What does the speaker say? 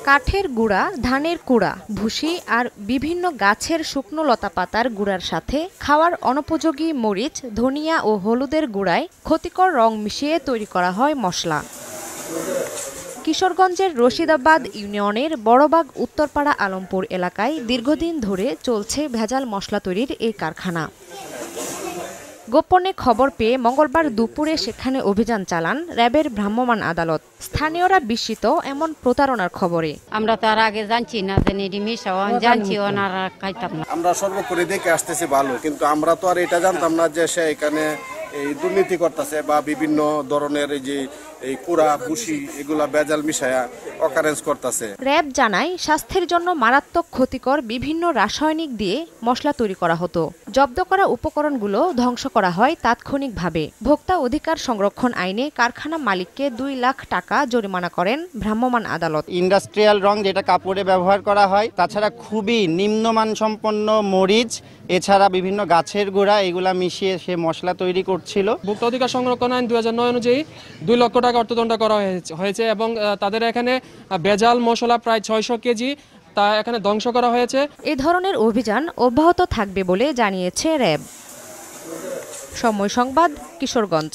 কাঠের গুঁড়া, ধানের কুড়া, ভুসি আর বিভিন্ন গাছের শুকনো লতাপাতার গুঁড়ার সাথে খাওয়ার অনুপযোগী মরিচ, ধনিয়া ও হলুদের গুঁড়ায় ক্ষতিকর রং মিশিয়ে তৈরি করা হয় মশলা। কিশোরগঞ্জের রশিদাবাদ ইউনিয়নের বড়বাগ উত্তরপাড়া আলমপুর এলাকায় দীর্ঘদিন ধরে চলছে ভেজাল মশলা তৈরির এই কারখানা। গোপনে খবর পেয়ে মঙ্গলবার দুপুরে সেখানে অভিযান চালান র্যাবের ভ্রাম্যমাণ আদালত। স্থানীয়রা বিস্মিত এমন প্রতারণার খবরে। আমরা তো আর আগে জানছি না, জানছি ওনারা খাইতাম না। আমরা সর্বোপরি দেখে আসতেছি ভালো, কিন্তু আমরা তো আর এটা জানতাম না যে সে এখানে এই দুর্নীতি করতেছে বা বিভিন্ন ধরনের এই যে এই কুড়া ভুসি এগুলা ভেজাল মিশায়া অকারেন্স করতেছে। র্যাব জানায় স্বাস্থ্যের জন্য মারাত্মক ক্ষতিকর বিভিন্ন রাসায়নিক দিয়ে মশলা তৈরি করা হতো। জব্দ করা উপকরণগুলো ধ্বংস করা হয় তাৎক্ষণিকভাবে। ভোক্তা অধিকার সংরক্ষণ আইনে কারখানা মালিককে 2 লাখ টাকা জরিমানা করেন ভ্রাম্যমাণ আদালত। ইন্ডাস্ট্রিয়াল রং যেটা কাপড়ে ব্যবহার করা হয়, তাছাড়া খুবই নিম্নমান সম্পন্ন মরিচ, এছাড়া বিভিন্ন গাছের গুঁড়া এগুলা মিশিয়ে সে মশলা তৈরি করছিল। ভোক্তা অধিকার সংরক্ষণ আইন 2009 অনুযায়ী 2 লক্ষ টাকা অর্থদণ্ড করা হয়েছে এবং তাদের এখানে ভেজাল মশলা প্রায় 600 কেজি তা এখানে ধ্বংস করা হয়েছে। এই ধরনের অভিযান অব্যাহত থাকবে বলে জানিয়েছে র্যাব। সময় সংবাদ, কিশোরগঞ্জ।